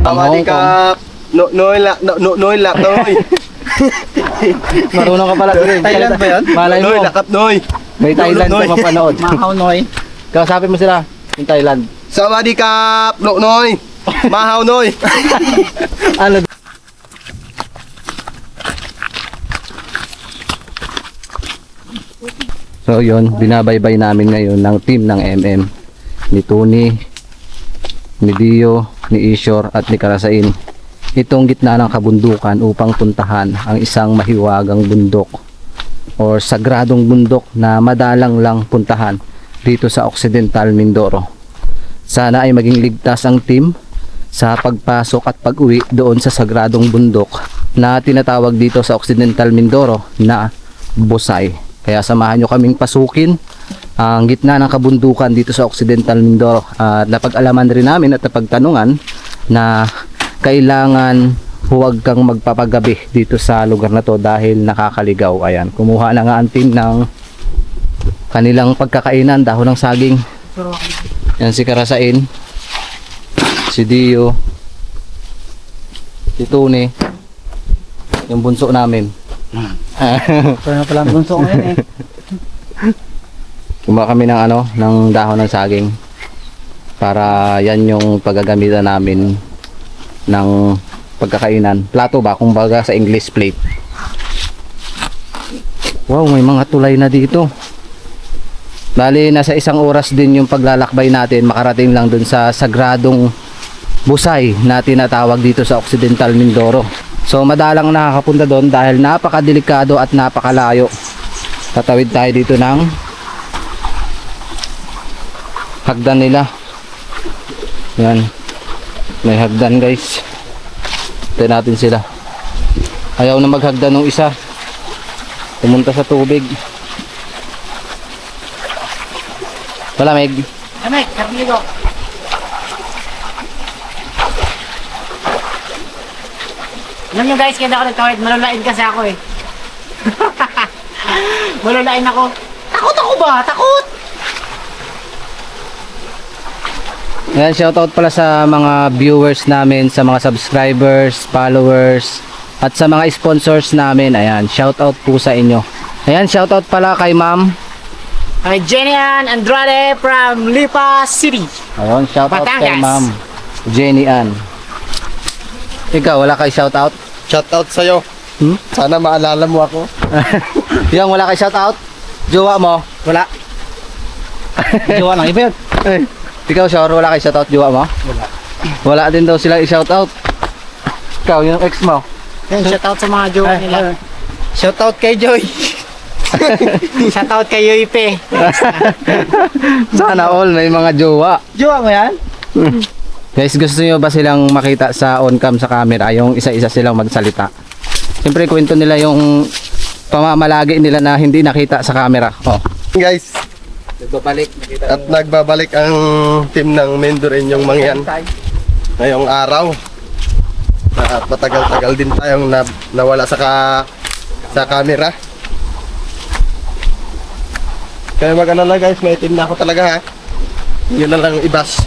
Hong Kong. Noy lak noy. Marunong ka pala. Thailand ba yun? Malay mo. Noy lakap noy. May Thailand Noy. ka mapanood. Mahaw Noy. Kausapin mo sila. Yung Thailand. Sawadikap noy. Mahaw noy. Ano? So yun, binabaybay namin ngayon ng team ng MM. Ni Tony, ni Dio, ni Ishor at ni Karasain. Itong gitna ng kabundukan upang puntahan ang isang mahiwagang bundok or sagradong bundok na madalang lang puntahan dito sa Occidental Mindoro. Sana ay maging ligtas ang team sa pagpasok at pag-uwi doon sa sagradong bundok na tinatawag dito sa Occidental Mindoro na Busay. Kaya samahan nyo kaming pasukin ang gitna ng kabundukan dito sa Occidental Mindoro. At napag-alaman rin namin at napagtanungan na kailangan huwag kang magpapagabi dito sa lugar na to dahil nakakaligaw. Ayan, kumuha na nga ang team ng kanilang pagkakainan, dahon ng saging. Yan si Karasain, si Dio, si Tony, yung bunso namin. Pero na pala ang bunso ngayon eh. Kumuha kami ng ng dahon ng saging para yan yung paggagamitan namin ng pagkakainan. Plato ba? Kung baga sa English plate. Wow, may mga tulay na dito. Bali, nasa 1 oras din yung paglalakbay natin. Makarating lang dun sa sagradong Busay na tinatawag dito sa Occidental Mindoro. So madalang nakakapunta doon dahil napakadelikado at napakalayo. Tatawid tayo dito ng hagdan nila. Yan. May hagdan guys. Tayo natin sila. Ayaw na maghagdan ng isa. Pumunta sa tubig. Malamig. Amek, karnigo. Alam nyo guys, kaya ako nagtawid, malulain kasi ako eh. Malulain ako. Takot ako ba? Takot! Ayan, shoutout pala sa mga viewers namin, sa mga subscribers, followers, at sa mga sponsors namin. Ayan, shoutout po sa inyo. Ayan, shoutout pala kay Ma'am. Kay Jenny Ann Andrade from Lipa City. Ayun, shoutout kay Batangas. Ma'am Jenny Ann. Ikaw, wala kay shoutout? Shoutout sa'yo. Sana maalala mo ako. Yung wala kay shoutout? Jowa mo? Wala. Jowa lang, iba yun. Ikaw, sure, wala kay shoutout jowa mo? Wala. Wala din daw sila i-shoutout. Ikaw, yung ex mo? Yan, shoutout sa mga jowa nila. Shoutout kay Joy. Shoutout kay Yoipe. Sana all may mga jowa. Jowa mo yan? Guys, gusto niyo ba silang makita sa on-cam sa camera, yung isa-isa silang magsalita? Siyempre, kwento nila yung pamamalagi nila na hindi nakita sa camera. Oh. Guys, Nagbabalik. at nagbabalik ang team ng Mendorin yung mangyan ngayong araw. At matagal-tagal din tayong nawala sa camera. Kaya mag-alala guys, may team na ako talaga ha. Yun na lang ibas.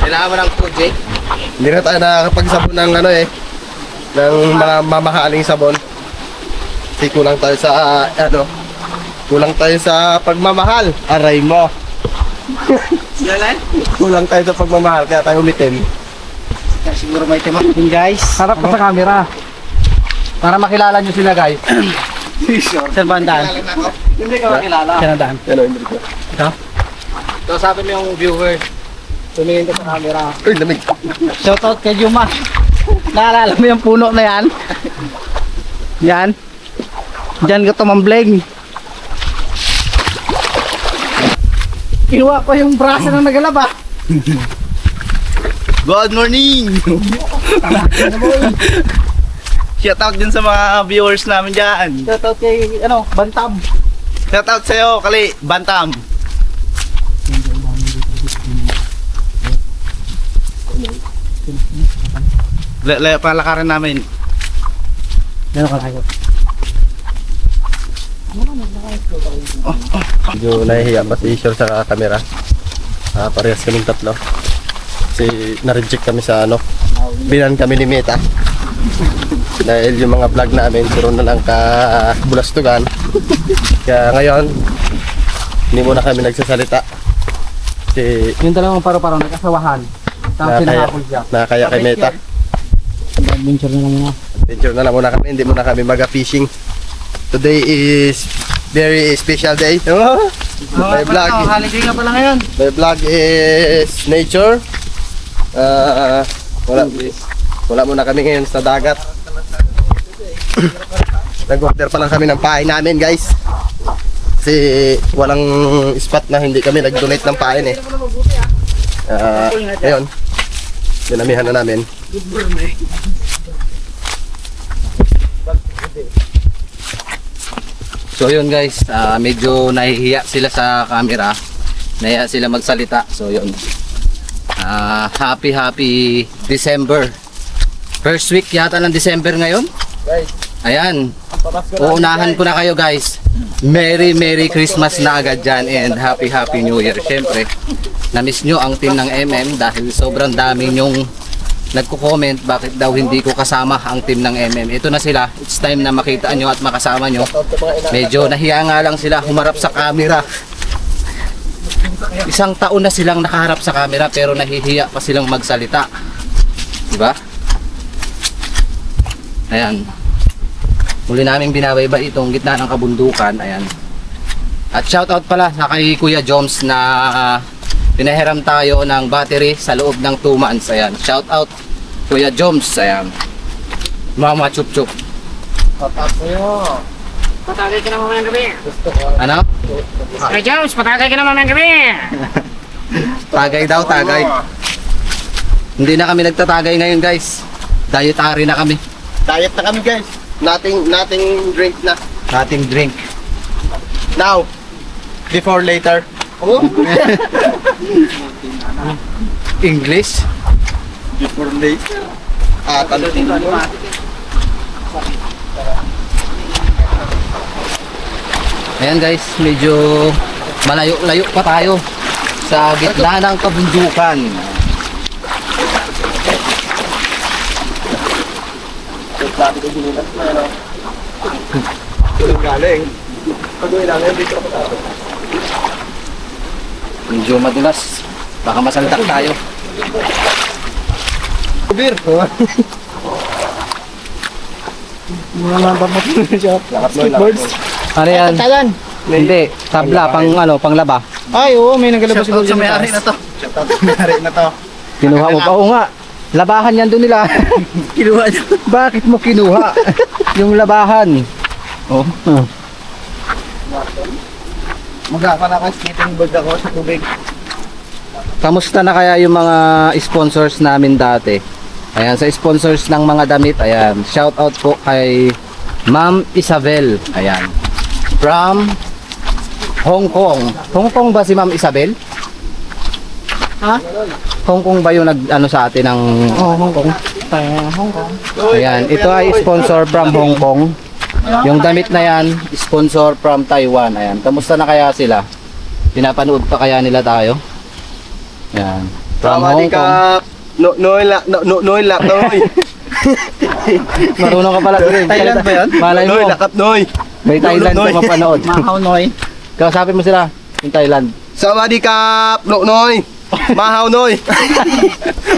Kailangan mo ng project? Hindi na tayo nakakapagsabon ng ng mga mamahaling sabon. Kasi kulang tayo sa kulang tayo sa pagmamahal. Aray mo. Yalan? Kulang tayo sa pagmamahal kaya tayo umitim. Siguro may tema. Yun guys. Harap ka sa camera. Para makilala nyo sila guys. Saan ba ang daan? Hindi ka makilala. Saan ang daan? Hello, Enrico. Ito? So sabi mo yung viewer, tumingin ka sa camera. Uy, lamig. Shoutout kay Juma. Naalala mo yung puno na yan? Yan. Diyan ka tumambling. Kinuha ko yung brasa ng nagalaba. Good morning! Shoutout din sa mga viewers namin dyan. Shoutout kay, Bantam. Shoutout sa'yo, Kali, Bantam. Palakarin namin. Gano'n ka tayo? Medyo nahihiya pa si Ishor sa camera. Parehas kaming tatlo. Kasi na-reject kami sa ano, binan kami ni Meta. Dahil yung mga vlog namin, puro na lang kabulastugan. Kaya ngayon, hindi muna kami nagsasalita. Kasi Yung dalawang paro-paro nagkasawahan. Tapos sinahapon siya. nakakaya kay Meta. Adventure na lang muna. Adventure na lang muna kami, hindi muna kami maga-fishing. Today is very special day. My vlog, Holiday ka pala ngayon. my vlog is nature. Wala muna kami ngayon sa dagat. Nag-order pa lang kami ng pain namin, guys. Kasi walang spot na hindi kami nag-donate ng pain eh. Ngayon, dinamihan na namin. So yun guys, medyo nahihiya sila sa camera. Nahiya sila magsalita. So yun. Happy December. First week yata ng December ngayon. Guys, Ayan. Uunahan ko na kayo guys. Merry Christmas na agad dyan and Happy New Year. Siyempre, na-miss nyo ang team ng MM dahil sobrang dami nyong nagko-comment bakit daw hindi ko kasama ang team ng MM. Ito na sila. It's time na makita nyo at makasama nyo. Medyo nahiya nga lang sila humarap sa camera. Isang taon na silang nakaharap sa camera pero nahihiya pa silang magsalita. Diba? Ayan. Muli namin binabaybay itong gitna ng kabundukan. Ayan. At shoutout pala sa kay Kuya Joms na pinahiram tayo ng battery sa loob ng 2 months. Ayan. Shoutout Kuya Joms. Ayan. Mama chup chup. Patagay ka naman ng gabi. Ano? Kuya Jones, patagay ka naman ng gabi. Tagay daw, tagay. Hindi na kami nagtatagay ngayon guys. Dietary na kami. diet na kami, guys. Nothing drink na. Ating drink. Now, before later. English. Before later. Ayan guys, medyo malayo-layo pa tayo sa gitna ng kabundukan. Galing. Pag-uwi namin dito. Medyo madulas. Baka masaldak tayo. Beer. Skateboards. Ano yan? Talan. Hindi, tabla, panglaba. Ay, oo, may nagalabas Shoutout siguro sa dyan. may-ari na to. Shoutout sa may-ari na to. Kinuha mo pa? Oo nga. Labahan yan doon nila. Kinuha niya. Bakit mo kinuha? Yung labahan. Oh. Mag-skating board ako sa tubig. Kamusta na kaya yung mga sponsors namin dati? Ayan, sa sponsors ng mga damit, ayan. Shout out po kay Ma'am Isabel. Ayan. From Hong Kong. Hong Kong ba si Ma'am Isabel? Ha? Hong Kong ba yung nag-ano sa atin ng... Oo, Hong Kong. Hong Kong. Ayan, ito ay sponsor from Hong Kong. Yung damit na yan, sponsor from Taiwan. Ayan, kamusta na kaya sila? Pinapanood pa kaya nila tayo? Ayan. From Hong Kong. Noy. Marunong ka pala. Thailand ba yun? Malay mo. Noy, lakap Noy. May Thailand Noy. ka mapanood. Mahaw Noy. Kausapin mo sila. Yung Thailand. Sawadee kap, Noy. Mahaw Noy.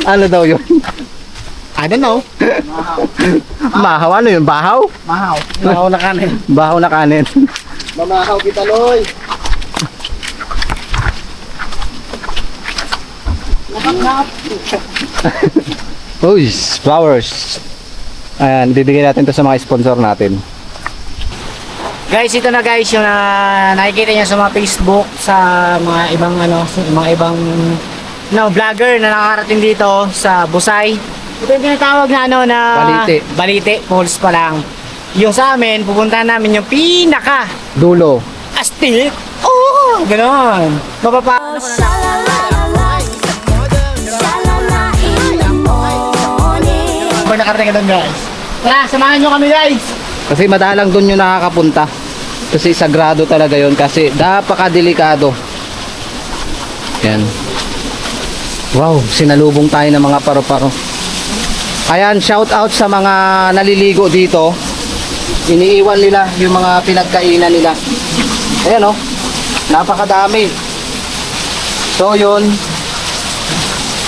Ano daw yun? I don't know. Mahaw ano yun? Bahaw? Mahaw. Mahaw na kanin. Bahaw na kanin. Mamahaw kita Noy. Uy, flowers. Ayan, bibigyan natin to sa mga sponsor natin. Guys, ito na guys yung nakikita niyo sa mga Facebook, sa mga ibang sa mga ibang vlogger na nakakarating dito sa Busay. Ito yung tinatawag na Balite. Balite Falls pa lang. Yung sa amin, pupuntahan namin yung pinaka Dulo. astig. Oh, ganoon. Mapapa Pag nakarating ka doon guys. Tara, samahan nyo kami guys. Kasi madalang doon yung nakakapunta. Kasi sagrado talaga yon kasi napakadelikado. Yan. Wow, sinalubong tayo ng mga paru-paro. Ayan, shout out sa mga naliligo dito. Iniiwan nila yung mga pinagkainan nila. Ayan oh, napakadami. So yun,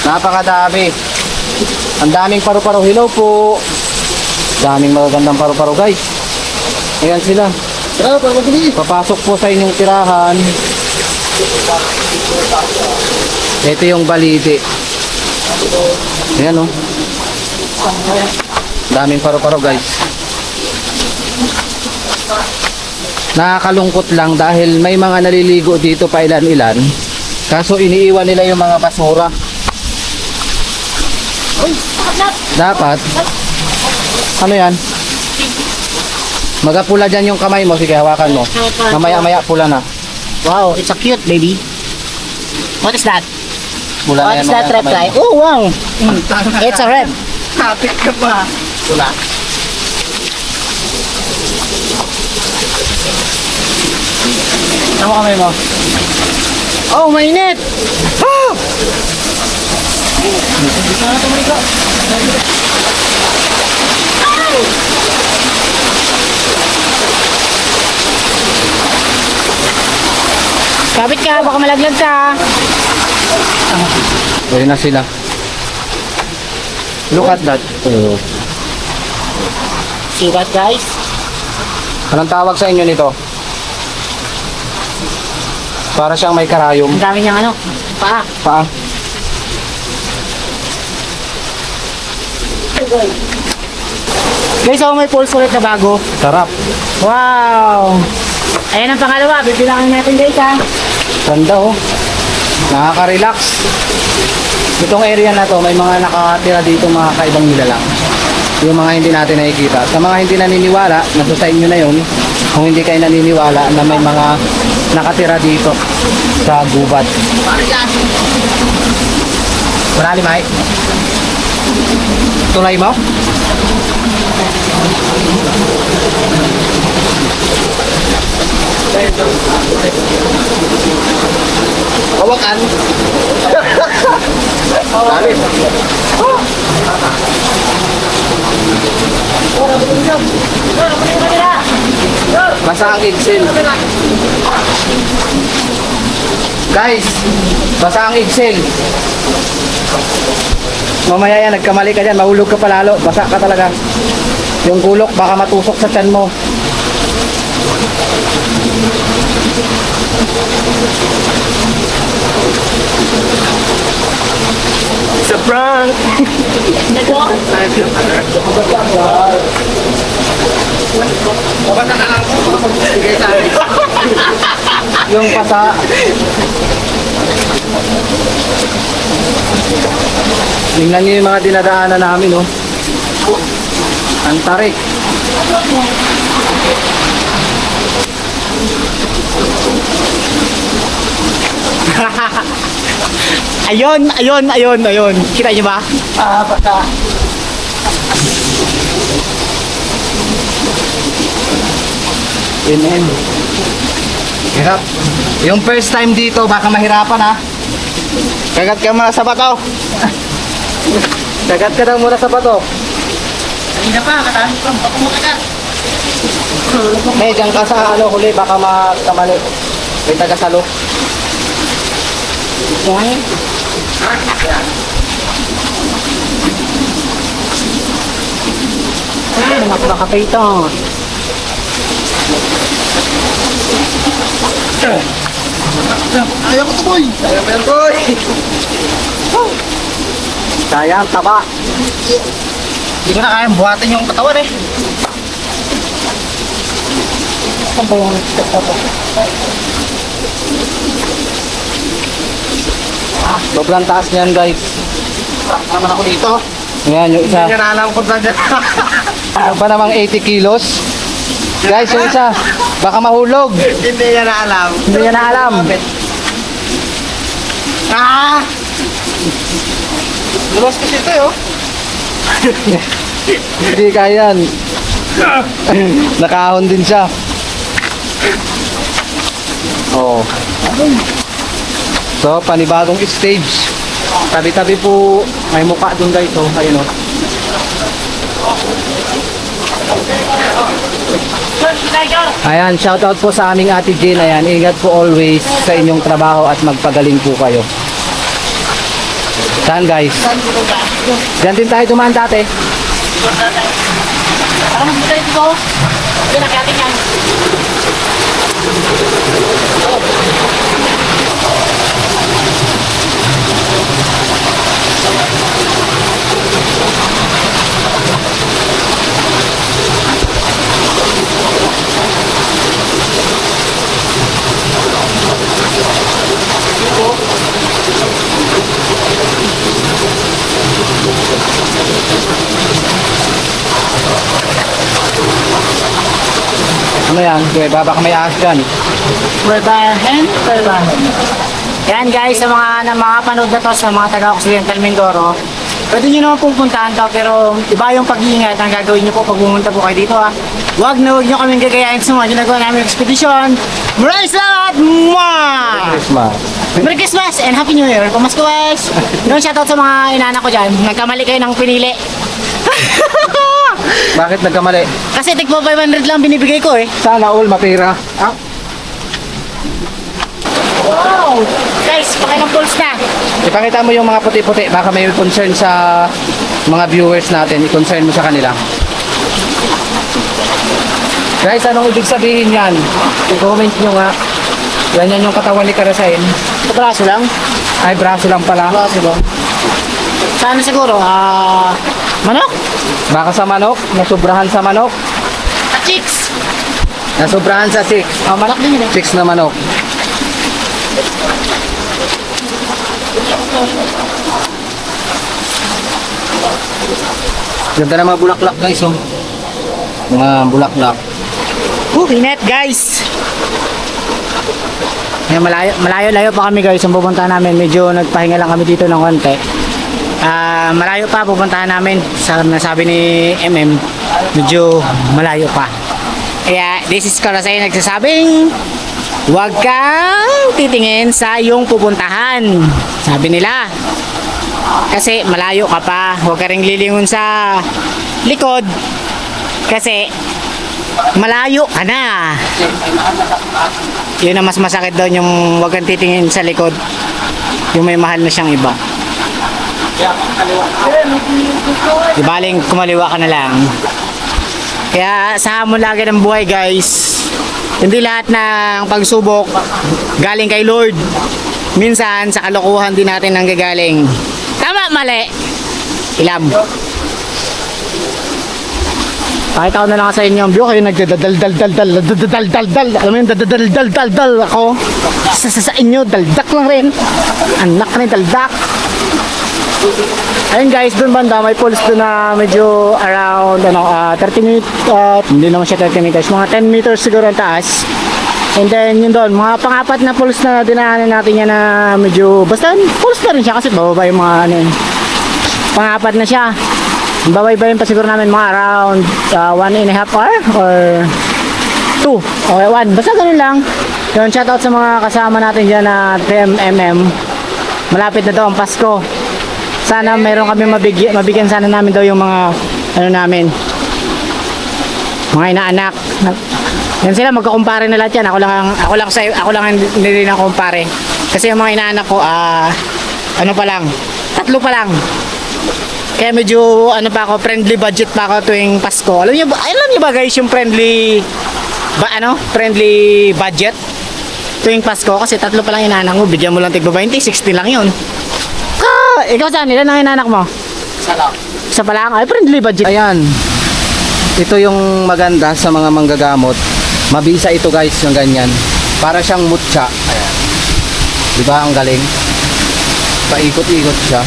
napakadami. Ang daming paru-paro. Hello po. Daming magagandang paru-paro guys. Ayan sila. Papasok po sa inyong tirahan. Ito yung baliti. Ayan oh. Daming paru-paro guys. Nakakalungkot lang dahil may mga naliligo dito pa ilan-ilan. Kaso iniiwan nila yung mga basura. Dapat ano yan? Magapula dyan yung kamay mo. Sige, hawakan mo. Mamaya-maya pula na. Wow, it's a cute baby. What is that? Pula na What yan is that mga kamay reptile? mo. Oh, wow. It's a red. Kapit ka pa. Pula. Tama kamay mo. Oh, mainit! Ah! Kapit ka, baka malaglag ka. Ayun na sila. Look at that. See that, guys? Anong tawag sa inyo nito? Para siyang may karayom. Ang dami niyang ano, paa. Paa. Guys, oh, may pulse ulit na bago. Sarap. Wow! Ayan ang pangalawa, bibilangin natin guys ha. Ganda oh. Nakaka-relax. Itong area na to, may mga nakatira dito mga kaibang nilalang. Yung mga hindi natin nakikita. Sa mga hindi naniniwala, nasa sa inyo na yun. Kung hindi kayo naniniwala na may mga nakatira dito sa gubat. Malalim ay. Tulay mo? Hawakan. Malalim. Basa ang igsil. Guys, basa ang igsil. Mamaya yan, nagkamali ka dyan, mahulog ka palalo. Basa ka talaga. Yung gulok, baka matusok sa tiyan mo. It's a prank. Yung pasa. Tingnan nyo yung mga dinadaanan namin, oh. Ang tarik. Ayun. Kita niyo ba? Basta. Inen. Hirap. Yung first time dito, baka mahirapan ha. Kagat ka muna sa bato. Dagat ka daw muna sa bato. Kanina pa, katami pa, baka makagat. May dyan ka sa huli, baka makamali. May tagasalo. Yan. Mga baka pa ito. Ayaw ko to, boy. Ayaw ko, boy. Kaya ang taba. Hindi ko na kayang buhatin yung katawan eh. Saan ba yung Sobrang taas niyan guys. Naman ako dito. Ayan yung isa. Hindi ka na alam kung saan dyan. Ano pa namang 80 kilos? Guys, yung isa. Baka mahulog. Hindi niya na alam. Hindi niya na alam. Ah! Lumas kasi ito eh, oh. Hindi kayan. Nakahon din siya. Oh. So, panibagong stage. Tabi-tabi po, may mukha doon guys. Oh, ayun oh. Ayan, shoutout po sa aming Ate Jane. Ayan, ingat po always sa inyong trabaho at magpagaling po kayo. Saan guys? Diyan din tayo dumaan dati. Parang mas tayo dito. Yan, nakiatin yan. Ano yan? Kuya, baka may ahas dyan. Rebahan. Yan guys, sa mga panood na to sa mga taga-Occidental Mindoro, pwede nyo naman pupuntahan to, pero iba yung pag-iingat ang gagawin nyo po pag pumunta po kayo dito ha. Huwag nyo kaming gagayain sa mga ginagawa namin expedition. Maraming salamat! Mwah! Christmas. Merry Christmas and Happy New Year! Pamasko guys! Yung shoutout sa mga inanak ko dyan, nagkamali kayo ng pinili. Bakit nagkamali? Kasi tigpo 500 lang binibigay ko eh. Sana all mapira. Wow! Guys, pakilang pulse na. Ipakita mo yung mga puti-puti. Baka may concern sa mga viewers natin. I-concern mo sa kanila. Guys, anong ibig sabihin yan? I-comment nyo nga. Yan yung katawan ni Karasain. Sa braso lang. Ay, braso lang pala. Braso lang. Sana siguro, manok? Baka sa manok. Nasubrahan sa manok. At chicks. Nasubrahan sa 6. Manok din yun eh. 6 na manok. Ganda na mga bulaklak guys. Oh. Mga bulaklak. Init guys. Ngayon, malayo pa kami guys ang pupuntahan namin. Medyo nagpahinga lang kami dito ng konti. Malayo pa pupuntahan namin. Nasabi ni MM, medyo malayo pa. Kaya this is Karasay nagsasabing, huwag kang titingin sa iyong pupuntahan. Sabi nila. Kasi malayo ka pa. Huwag ka ring lilingon sa likod. Kasi malayo ka na. Yun ang mas masakit daw, yung huwag kang titingin sa likod. Yung may mahal na siyang iba. Di baling kumaliwa ka na lang. Kaya sa hamon lagi ng buhay guys, hindi lahat ng pagsubok galing kay Lord. Minsan sa kalokohan din natin nanggagaling. Tama, mali. Ilam. Pakita ko na lang sa inyo ang view. Kayo nagdadaldaldaldal. Alam mo yung dadadaldaldaldal ako. Sa inyo, daldak lang rin. Anak na yung daldak. Ayun guys, doon banda may pulse doon na medyo around 30 meters, hindi naman siya 30 meters, mga 10 meters siguro ang taas. And then yun doon, mga pang-apat na pulse na dinaanan natin yan na medyo, basta pulse na rin siya kasi bababa yung mga ano yun. Pang-apat na siya. Babay-bayin pa siguro namin mga around 1.5 hour or 2. Okay, 1. Basta ganun lang. Yun, shoutout sa mga kasama natin dyan na TMMM. Malapit na daw ang Pasko. Sana meron kami mabigyan sana namin daw yung mga ano namin, mga inaanak. Yan sila, magkakumpare na lahat yan. Ako lang hindi na kumpare. Kasi yung mga inaanak ko ano pa lang, 3 pa lang. Kaya medyo ano pa ako, friendly budget pa ako tuwing Pasko. Alam niyo ba guys yung friendly budget tuwing Pasko, kasi 3 pa lang inaanak mo, bigyan mo lang tigba 20, 60 lang yun. Ikaw saan? Ilan ang inanak mo? Isa pa lang? Ay, friendly budget. Ayan. Ito yung maganda sa mga manggagamot. Mabisa ito guys, yung ganyan. Para siyang mutya. Ayan. Diba ang galing? Paikot-ikot siya.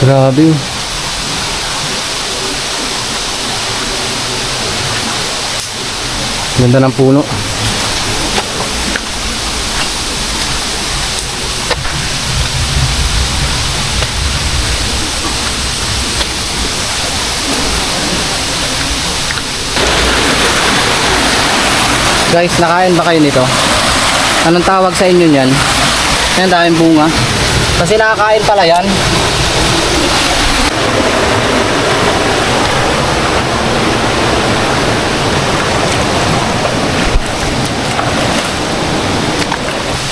Grabe. Ganda ng puno. Guys, nakain ba kayo nito? Anong tawag sa inyo niyan? Yan, daming bunga. Kasi nakakain pala yan.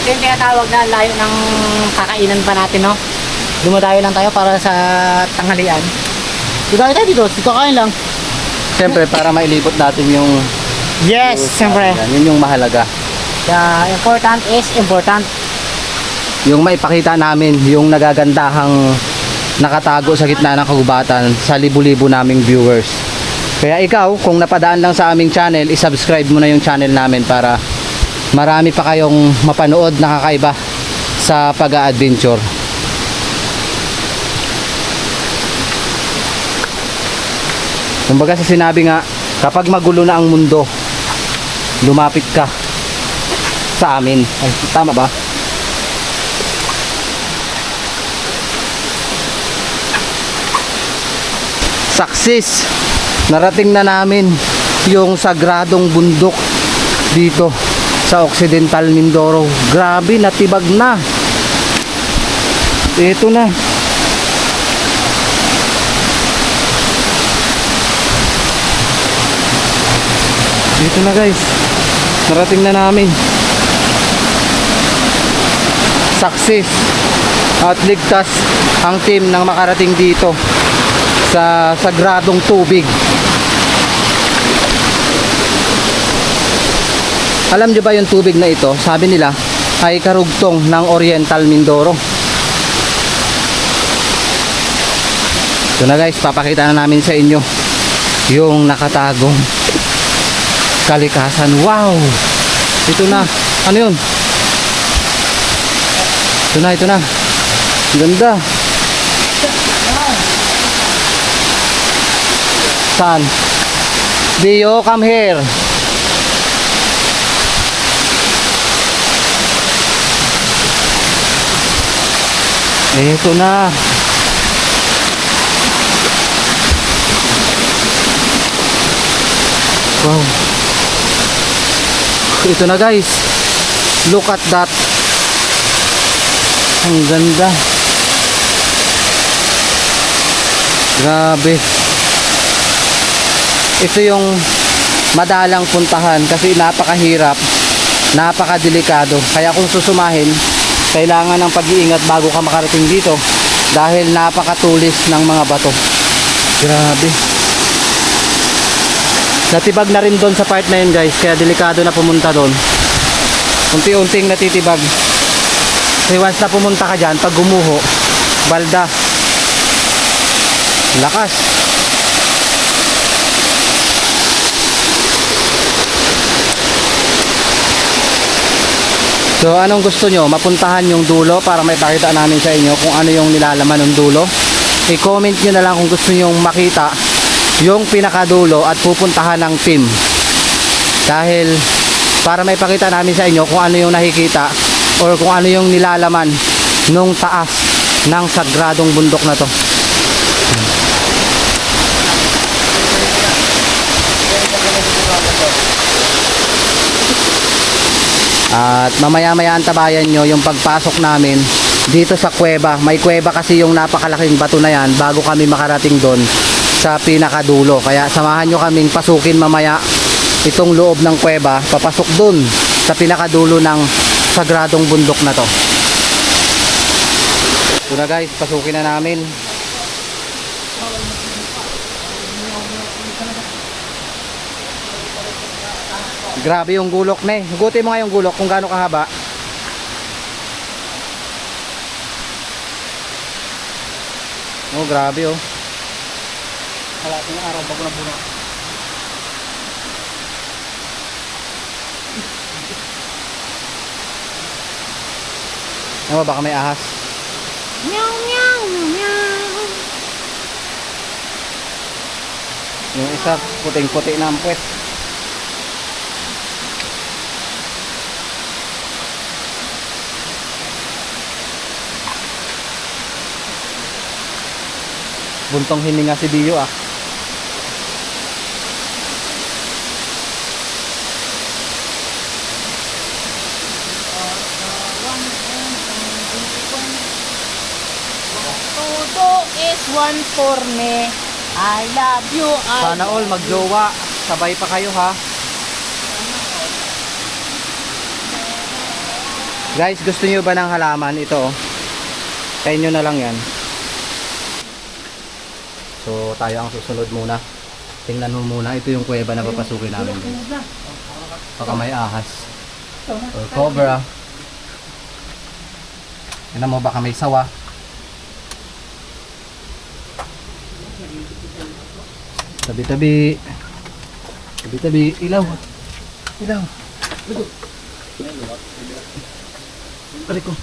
Ito yung tinatawag na layo ng kakainan pa natin, no? Dumadayo lang tayo para sa tanghalian. Dito tayo dito. Dito kain lang. Siyempre, para mailibot natin yung... Yes, siyempre. Yan, yun yung mahalaga. The important is important. Yung maipakita namin yung nagagandahang nakatago sa gitna ng kagubatan sa libu-libu naming viewers. Kaya ikaw, kung napadaan lang sa aming channel, isubscribe mo na yung channel namin para marami pa kayong mapanood na kakaiba sa pag-a-adventure. Kumbaga sa sinabi nga, kapag magulo na ang mundo, lumapit ka sa amin. Ay, tama ba? Success! Narating na namin yung sagradong bundok dito sa Occidental Mindoro. Grabe, natibag na. Ito na. Dito na guys. Narating na namin. Success at ligtas ang team nang makarating dito sa sagradong tubig. Alam nyo ba yung tubig na ito? Sabi nila ay karugtong ng Oriental Mindoro. Ito na guys, papakita na namin sa inyo yung nakatagong kalikasan. Wow! Ito na. Ano yun? Ito na, ito na. Ganda. Saan? Dio, come here. Ito na. Wow. Ito na guys. Look at that. Ang ganda. Grabe. Ito yung madalang puntahan kasi napakahirap, napakadelikado. Kaya kung susumahin, kailangan ng pag-iingat bago ka makarating dito dahil napakatulis ng mga bato. Grabe. Natibag na rin doon sa part na yun guys, kaya delikado na pumunta doon. Unti-unting natitibag. Kasi once na pumunta ka dyan, pag gumuho, balda. Lakas. So anong gusto nyo? Mapuntahan yung dulo para may pakita namin sa inyo kung ano yung nilalaman ng dulo. I-comment nyo na lang kung gusto nyo makita yung pinakadulo at pupuntahan ng team. Dahil para may pakita namin sa inyo kung ano yung nakikita or kung ano yung nilalaman nung taas ng sagradong bundok na to. At mamaya-maya antabayan nyo yung pagpasok namin dito sa kuweba. May kuweba kasi yung napakalaking bato na yan bago kami makarating doon sa pinakadulo. Kaya samahan nyo kaming pasukin mamaya itong loob ng kuweba, papasok doon sa pinakadulo ng sagradong bundok na to. Ito na guys, pasukin na namin. Grabe yung gulok na eh. Hugutin mo nga yung gulok kung gaano kahaba. Oh, grabe oh. Kalahati ng araw bago na puno. Ano ba, baka may ahas? Meow, meow, meow, meow. Yung isa, puting-puti na ang puwet. Buntong hininga si Dio ah. Todo is one for me. I love you. Sana all magjowa. Sabay pa kayo ha. Guys, gusto niyo ba ng halaman ito? Kaya nyo na lang yan. So tayo ang susunod muna. Tingnan mo muna. Ito yung kuweba na papasukin namin. Baka may ahas. Or cobra. Tingnan mo, baka may sawa. Tabi-tabi. Tabi-tabi. Ilaw. Ilaw. Balik ko.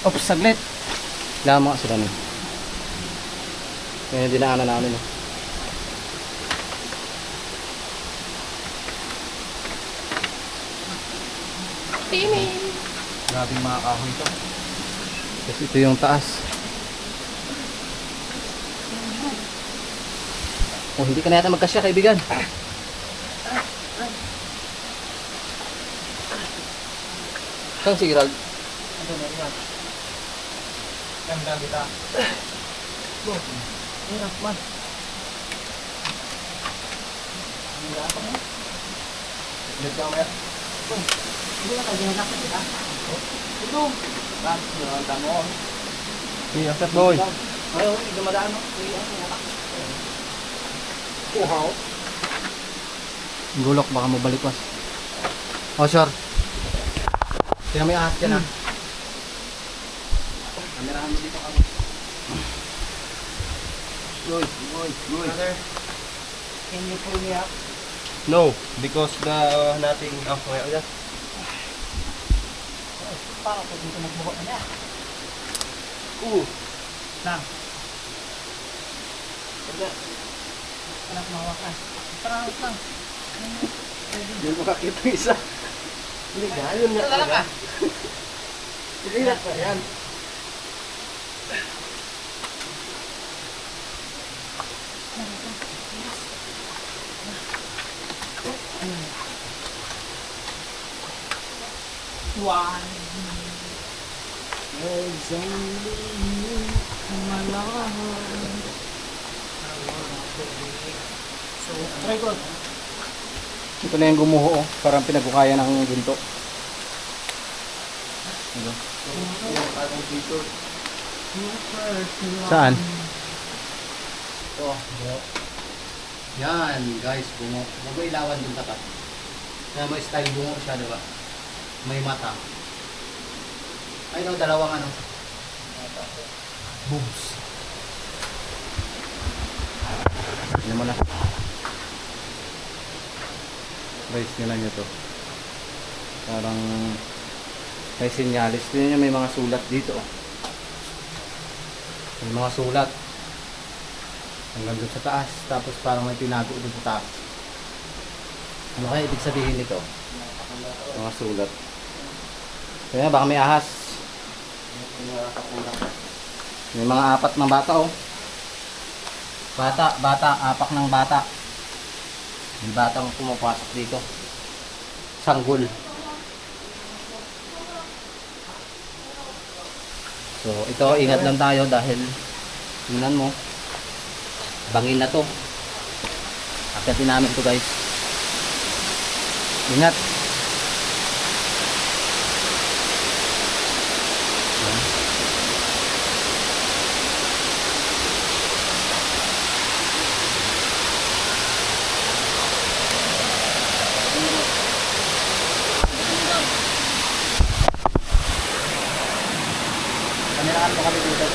Ops, saglit. Lama ka sila nun. Kaya dinaanan namin. Grabing mga kahoy ito. Kasi ito yung taas. Oh, hindi ka na yata magkasya, kaibigan. Saan si Gerald? Hirap man. Iya, set boy. Ayaw, dumadaan no? Uhaw. Gulok, baka mabalikwas. Oh, sure. Tingnan mo yung ahas dyan ah. Kamerahan mo dito kami. Good. Brother, can you pull me up? No, because the nothing. Oh, okay. Para po dito magbuho na niya. Lang. Anak mahawakan. Parang lang. Hindi mo makakita yung isa. Hindi, gayon nga. Dala ka. Hindi na pa yan. One. There's only you, my love. So, try ko. Ito na yung gumuho oh. Parang pinagkukaya ng ginto. Ito. Saan? Oh, yan guys, bungo. Bungo ilawan dun tapat. Kaya may style bungo siya, diba? May mata. Ay no, dalawang ano. Boobs. Ano mo na. Guys, nila nyo to. Parang may sinyalis. Tignan nyo, may mga sulat dito. May mga sulat. Hanggang doon sa taas. Tapos parang may tinago doon sa taas. Ano kaya ibig sabihin nito? Mga sulat. Kaya baka may ahas. May mga apat ng bata oh. Bata, apak ng bata. May batang pumapasok dito. Sanggol. So, ito, ingat lang tayo dahil tingnan mo. Bangin na to. Akyatin namin to guys. Ingat. Kamerahan mo kami dito.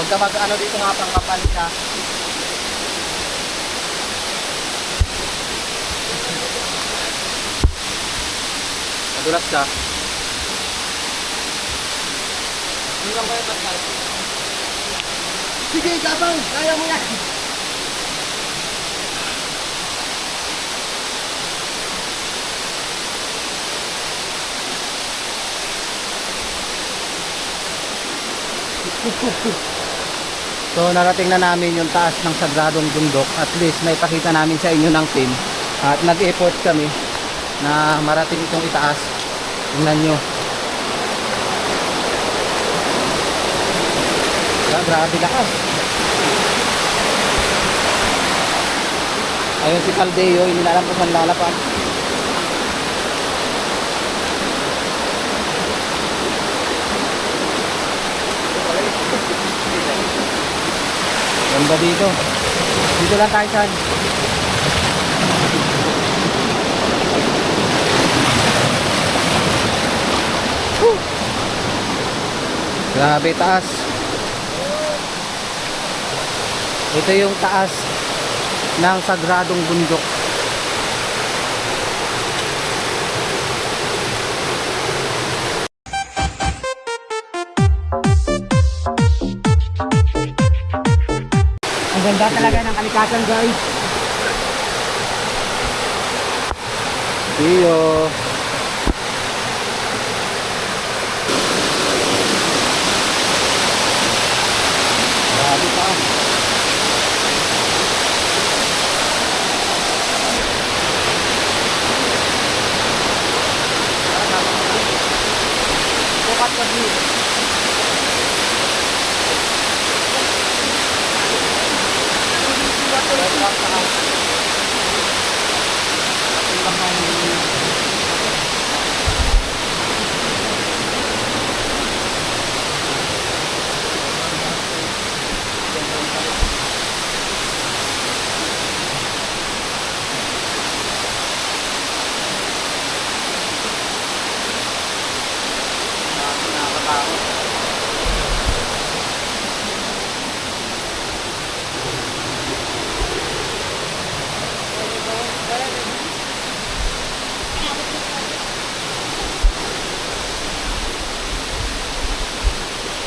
Pagka mag-ano dito nga pang kapal siya. Madulas ka. Sige, Gabang! Kaya mo yan! So narating na namin yung taas ng sagradong bundok. At least may pakita namin sa inyo ng team. At nag-effort kami na marating itong itaas. Tingnan nyo. Grabe lakas. Ayun si Caldeo, hindi na alam kung saan lalapan. Ganda dito. Dito lang tayo saan. Grabe taas. Ito yung taas ng sagradong bundok. Ang ganda talaga ng kalikasan, guys. Iyo. Grabe pa. Bukat ka dito.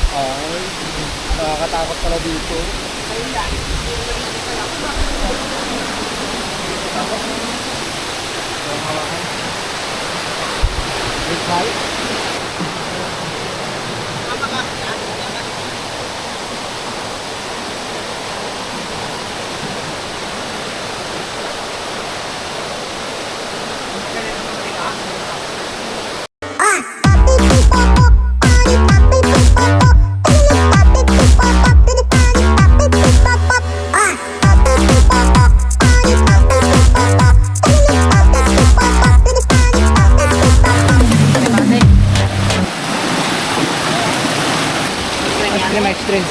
Ay, nakakatakot pala dito. Wait, bye. Extreme.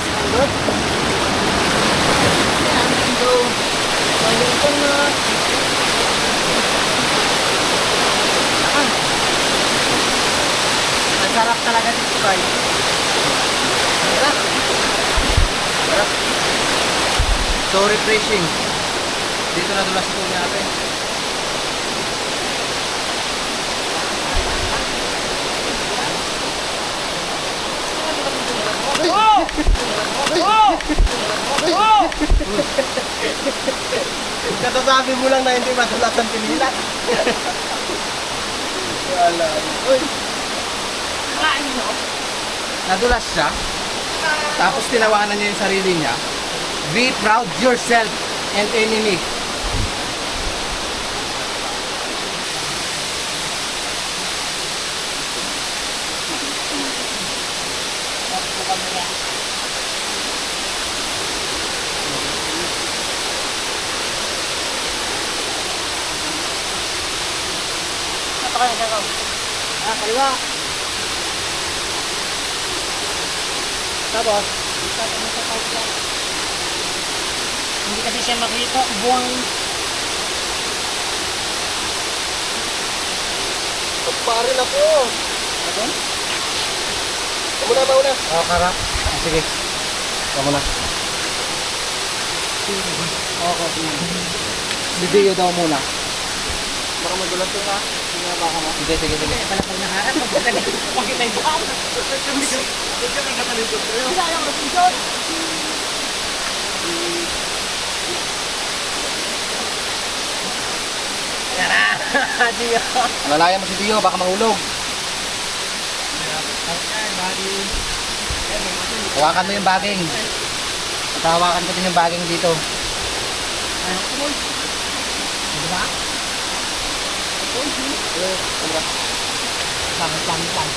Ang sarap talaga dito, guys. Sarap. So refreshing. Dito na dulas po natin. Katasabi mo lang na hindi matulas ang pinilat. Wala. Uy! Nadulas siya. Tapos tinawanan niya yung sarili niya. Be proud yourself and enemy. Kaliwa. Tapos, Hindi kasi siya makita. Buwang. Pagpare na po! Mauna, mauna! karap. Sige. Tama na. Video daw muna. Baka magulat ka. Sige, baka mo. Sige, sige, sige. Pala pag nakarat, magkakali. Makita yung buhang. Dio. Malaya mo si Dio, baka mahulog. Hawakan mo yung baging. At hawakan ko din yung baging dito. Diba? Pangit lang.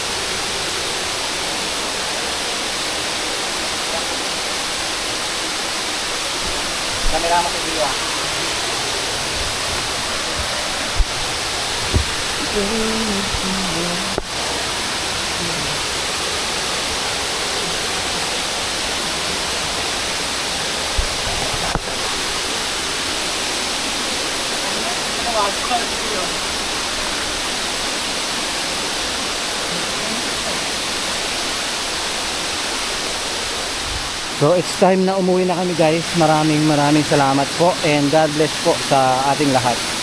Kamera mo si Dio. So it's time na umuwi na kami guys. Maraming salamat po and God bless po sa ating lahat.